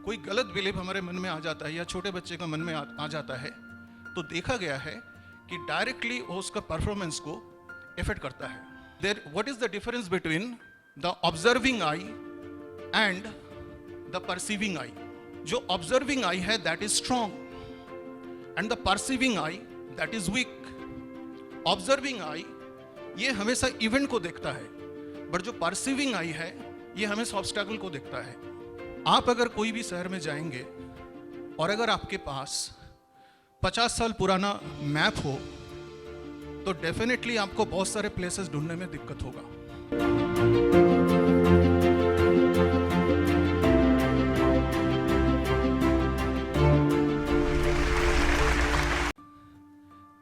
कोई गलत बिलीफ हमारे मन में आ जाता है या छोटे बच्चे का मन में आ जाता है, तो देखा गया है कि डायरेक्टली वो उसका परफॉर्मेंस को इफेक्ट करता है. There what is the difference between the observing eye and the perceiving eye? जो ऑब्जर्विंग आई है that is strong and the perceiving eye that is weak. Observing eye ये हमेशा इवेंट को देखता है, बट जो परसीविंग आई है ये हमेशा ऑब्स्टैकल को देखता है. आप अगर कोई भी शहर में जाएंगे और अगर आपके पास 50 साल पुराना मैप हो तो डेफिनेटली आपको बहुत सारे प्लेसेस ढूंढने में दिक्कत होगा.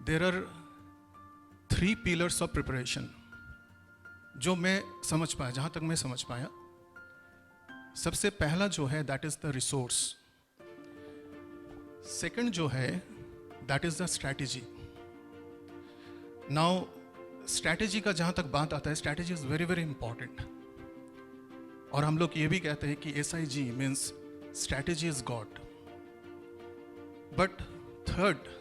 There are 3 pillars of preparation जो मैं समझ पाया, जहां तक मैं समझ पाया. सबसे पहला जो है that is the resource. Second जो है that is the strategy. Now strategy का जहां तक बात आता है, strategy is very very important. और हम लोग ये भी कहते हैं कि SIG means strategy is God. But third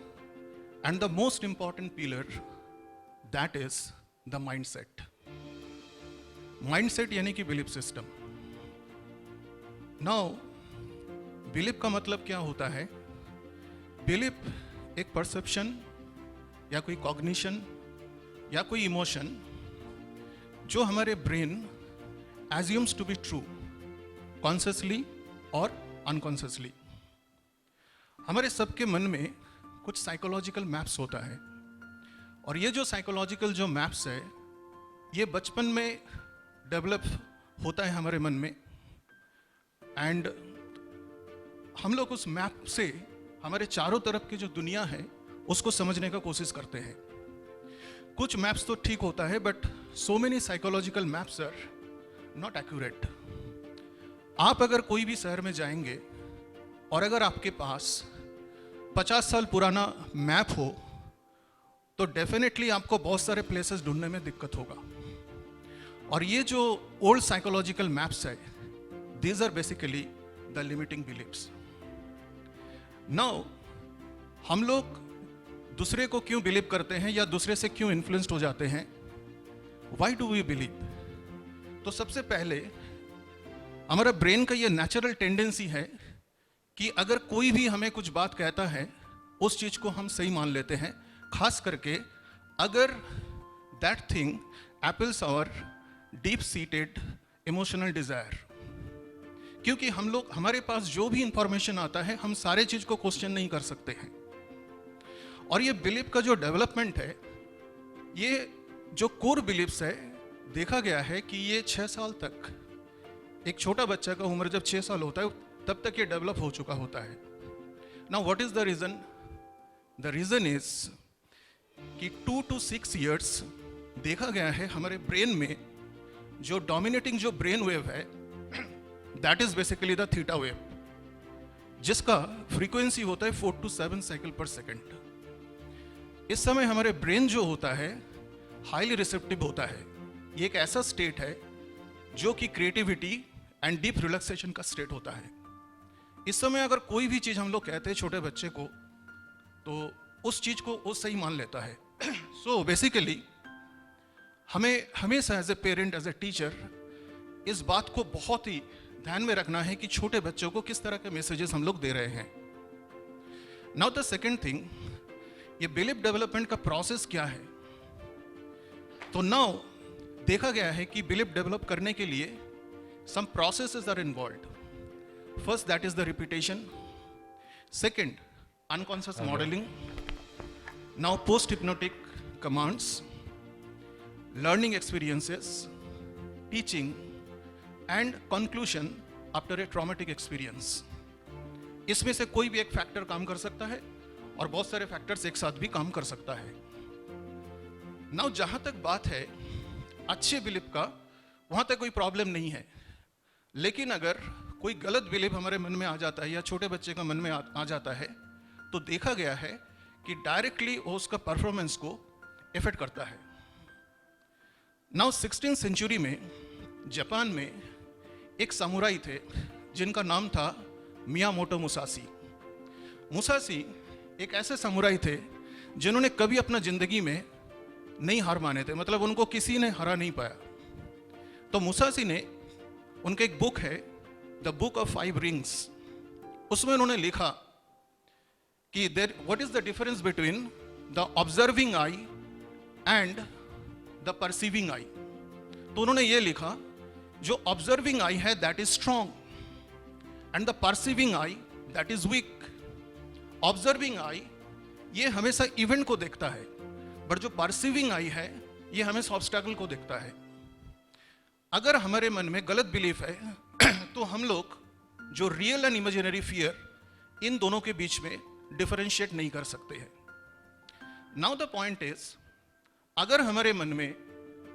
and the most important pillar that is the mindset. Mindset यानी कि बिलीफ सिस्टम. नाउ बिलीफ का मतलब क्या होता है? बिलीफ एक परसेप्शन या कोई कॉग्निशन या कोई इमोशन जो हमारे brain assumes to be true consciously और अनकॉन्शियसली. हमारे सबके मन में कुछ साइकोलॉजिकल मैप्स होता है, और ये जो साइकोलॉजिकल जो मैप्स है ये बचपन में डेवलप होता है हमारे मन में. एंड हम लोग उस मैप से हमारे चारों तरफ की जो दुनिया है उसको समझने का कोशिश करते हैं. कुछ मैप्स तो ठीक होता है, but so many psychological maps are not accurate. आप अगर कोई भी शहर में जाएंगे और अगर आपके पास 50 साल पुराना मैप हो तो डेफिनेटली आपको बहुत सारे प्लेसेस ढूंढने में दिक्कत होगा. और ये जो ओल्ड साइकोलॉजिकल मैप्स है, these are basically the limiting beliefs. Now, हम लोग दूसरे को क्यों बिलीव करते हैं या दूसरे से क्यों इन्फ्लुएंस्ड हो जाते हैं? Why do we believe? तो सबसे पहले हमारा ब्रेन का ये नेचुरल टेंडेंसी है कि अगर कोई भी हमें कुछ बात कहता है उस चीज को हम सही मान लेते हैं, खास करके अगर that thing appeals our deep seated emotional desire. क्योंकि हम लोग, हमारे पास जो भी इंफॉर्मेशन आता है हम सारे चीज को क्वेश्चन नहीं कर सकते हैं. और ये बिलीफ का जो डेवलपमेंट है, ये जो कोर बिलीफ्स है, देखा गया है कि ये 6 साल तक, एक छोटा बच्चा का उम्र जब 6 साल होता है तब तक ये डेवलप हो चुका होता है. Now what is the reason? The reason is कि 2 to 6 years देखा गया है हमारे ब्रेन में जो डोमिनेटिंग जो ब्रेन वेव है that is basically the theta wave, जिसका फ्रीक्वेंसी होता है 4 to 7 साइकिल पर सेकेंड. इस समय हमारे ब्रेन जो होता है हाईली रिसेप्टिव होता है. ये एक ऐसा स्टेट है जो कि क्रिएटिविटी एंड डीप रिलैक्सेशन का स्टेट होता है. इस समय अगर कोई भी चीज हम लोग कहते हैं छोटे बच्चे को तो उस चीज को वो सही मान लेता है. सो बेसिकली हमें हमेशा as a parent, as a teacher, इस बात को बहुत ही ध्यान में रखना है कि छोटे बच्चों को किस तरह के मैसेजेस हम लोग दे रहे हैं. नाउ द सेकेंड थिंग, ये बिलीफ डेवलपमेंट का प्रोसेस क्या है? तो नाउ देखा गया है कि बिलीफ डेवलप करने के लिए some processes are involved. First that is the repetition. Second unconscious modelling. Now post hypnotic commands, learning experiences, teaching and conclusion after a traumatic experience. इसमें से कोई भी एक फैक्टर काम कर सकता है और बहुत सारे फैक्टर्स एक साथ भी काम कर सकता है. नाउ जहां तक बात है अच्छे बिलीफ का, वहां तक कोई प्रॉब्लम नहीं है. लेकिन अगर कोई गलत बिलीफ हमारे मन में आ जाता है या छोटे बच्चे का मन में आ जाता है तो देखा गया है कि डायरेक्टली वो उसका परफॉर्मेंस को इफेक्ट करता है. नाउ 16th सेंचुरी में जापान में एक सामुराई थे जिनका नाम था मियामोटो मुसाशी। मुसाशी एक ऐसे समुराई थे जिन्होंने कभी अपना जिंदगी में नहीं हार माने थे, मतलब उनको किसी ने हरा नहीं पाया। तो मुसाशी ने, उनके एक बुक है द बुक ऑफ 5 रिंग्स, उसमें उन्होंने लिखा कि what is the difference between the observing eye and the perceiving eye. तो उन्होंने ये लिखा, जो ऑब्जर्विंग आई है that is strong and the perceiving eye that is weak. Observing eye ये हमेशा इवेंट को देखता है, बट जो परसीविंग आई है ये हमेशा ऑब्स्टैकल को देखता है। अगर हमारे मन में गलत बिलीफ है तो हम लोग जो रियल एंड इमेजिनरी फियर, इन दोनों के बीच में डिफरेंशिएट नहीं कर सकते हैं। नाउ द पॉइंट इज, अगर हमारे मन में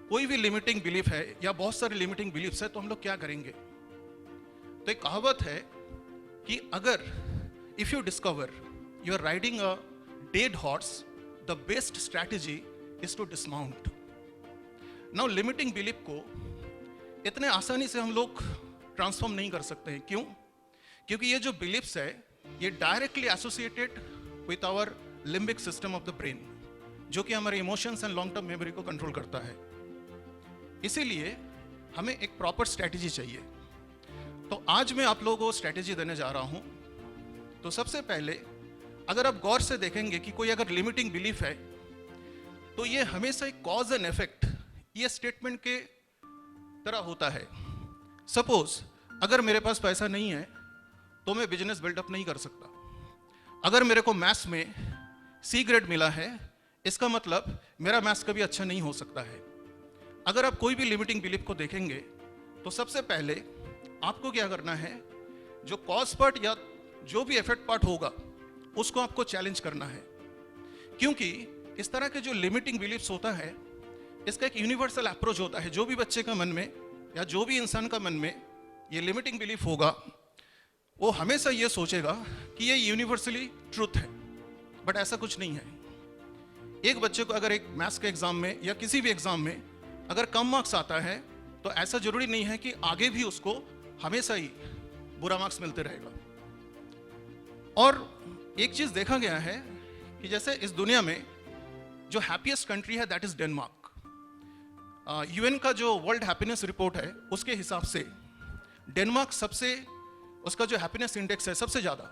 कोई भी लिमिटिंग बिलीफ है या बहुत सारे लिमिटिंग बिलीफ्स है तो हम लोग क्या करेंगे। तो एक कहावत है कि अगर if you discover you are riding a dead horse, the best strategy is to dismount. Now limiting belief को इतने आसानी से हम लोग ट्रांसफॉर्म नहीं कर सकते हैं। क्यों? क्योंकि ये जो बिलीफ्स है ये directly associated with our limbic system of the brain, जो कि हमारे emotions and long term memory को कंट्रोल करता है। इसीलिए हमें एक प्रॉपर स्ट्रैटेजी चाहिए। तो आज मैं आप लोगों को स्ट्रैटेजी देने जा रहा हूं। तो सबसे पहले अगर आप गौर से देखेंगे कि कोई अगर लिमिटिंग बिलीफ है तो ये हमेशा एक कॉज एंड इफेक्ट ये स्टेटमेंट के तरह होता है। सपोज अगर मेरे पास पैसा नहीं है तो मैं बिजनेस बिल्डअप नहीं कर सकता। अगर मेरे को मैथ्स में C ग्रेड मिला है, इसका मतलब मेरा मैथ्स कभी अच्छा नहीं हो सकता है। अगर आप कोई भी लिमिटिंग बिलीफ को देखेंगे तो सबसे पहले आपको क्या करना है, जो कॉज पार्ट या जो भी इफेक्ट पार्ट होगा उसको आपको चैलेंज करना है। क्योंकि इस तरह के जो लिमिटिंग बिलीफ्स होता है इसका एक यूनिवर्सल अप्रोच होता है। जो भी बच्चे का मन में या जो भी इंसान का मन में ये लिमिटिंग बिलीफ होगा वो हमेशा ये सोचेगा कि ये यूनिवर्सली ट्रूथ है, बट ऐसा कुछ नहीं है। एक बच्चे को अगर एक मैथ्स के एग्जाम में या किसी भी एग्जाम में अगर कम मार्क्स आता है तो ऐसा जरूरी नहीं है कि आगे भी उसको हमेशा ही बुरा मार्क्स मिलते रहेगा। और एक चीज देखा गया है कि जैसे इस दुनिया में जो हैप्पीएस्ट कंट्री है दैट इज डेनमार्क। यूएन का जो वर्ल्ड हैप्पीनेस रिपोर्ट है उसके हिसाब से डेनमार्क सबसे, उसका जो हैप्पीनेस इंडेक्स है सबसे ज्यादा।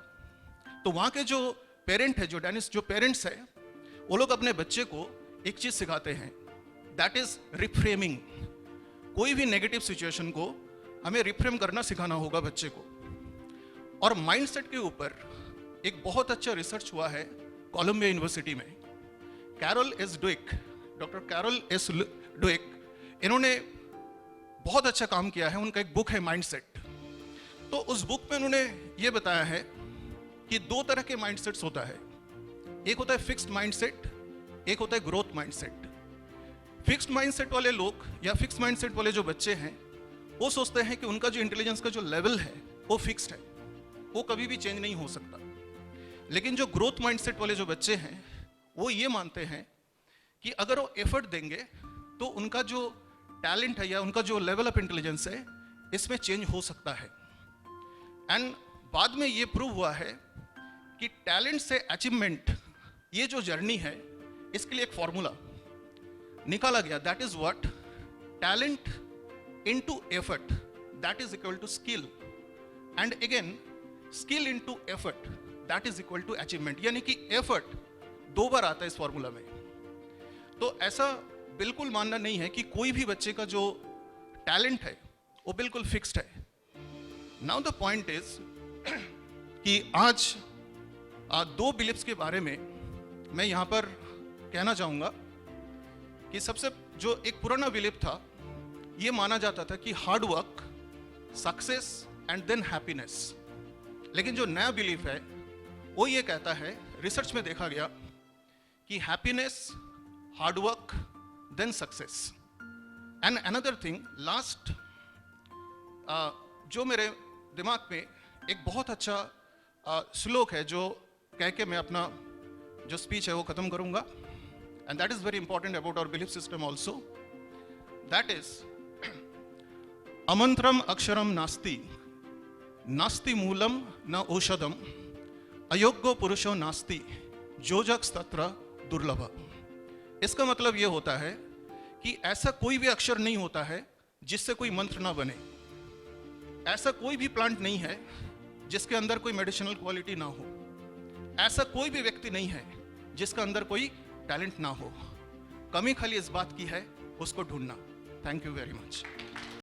तो वहाँ के जो पेरेंट है, जो डेनिश जो पेरेंट्स है, वो लोग अपने बच्चे को एक चीज सिखाते हैं दैट इज रिफ्रेमिंग। कोई भी नेगेटिव सिचुएशन को हमें रिफ्रेम करना सिखाना होगा बच्चे को। और माइंडसेट के ऊपर एक बहुत अच्छा रिसर्च हुआ है कोलंबिया यूनिवर्सिटी में। Carol S Dweck, doctor Carol S Dweck, इन्होंने बहुत अच्छा काम किया है। उनका एक बुक है माइंडसेट। तो उस बुक में उन्होंने ये बताया है कि 2 तरह के माइंडसेट्स होता है। एक होता है फिक्स्ड माइंडसेट, एक होता है ग्रोथ माइंडसेट। फिक्स्ड माइंडसेट वाले लोग या फिक्स्ड माइंडसेट वाले जो बच्चे हैं वो सोचते हैं कि उनका जो इंटेलिजेंस का जो लेवल है वो फिक्स्ड है, वो कभी भी चेंज नहीं हो सकता। लेकिन जो ग्रोथ माइंडसेट वाले जो बच्चे हैं वो ये मानते हैं कि अगर वो एफर्ट देंगे तो उनका जो टैलेंट है या उनका जो लेवल ऑफ इंटेलिजेंस है इसमें चेंज हो सकता है। एंड बाद में ये प्रूव हुआ है कि टैलेंट से अचीवमेंट ये जो जर्नी है इसके लिए एक फॉर्मूला निकाला गया, that is what talent into effort that is equal to skill, and again skill into effort that is equal to achievement. यानी कि एफर्ट 2 बार आता है इस फॉर्मूला में। तो ऐसा बिल्कुल मानना नहीं है कि कोई भी बच्चे का जो टैलेंट है वो बिल्कुल फिक्स्ड है। नाउ द पॉइंट इज कि आज 2 बिलीफ्स के बारे में मैं यहां पर कहना चाहूंगा कि सबसे जो एक पुराना बिलीफ था ये माना जाता था कि hard work, success and then happiness. लेकिन जो नया बिलीफ है वो ये कहता है, रिसर्च में देखा गया कि happiness, hard work then success. And another thing last जो मेरे दिमाग में एक बहुत अच्छा श्लोक है जो कह के मैं अपना जो स्पीच है वो खत्म करूंगा। And that is very important about our belief system also. That is अमंत्रम अक्षरम नास्ति नास्ति मूलम न औषधम अयोग्यो पुरुषो नास्ति जोजक तत्र दुर्लभ। इसका मतलब यह होता है कि ऐसा कोई भी अक्षर नहीं होता है जिससे कोई मंत्र ना बने। ऐसा कोई भी प्लांट नहीं है जिसके अंदर कोई मेडिसिनल क्वालिटी ना हो। ऐसा कोई भी व्यक्ति नहीं है जिसका अंदर कोई टैलेंट ना हो। कमी खाली इस बात की है, उसको ढूंढना। Thank you very much.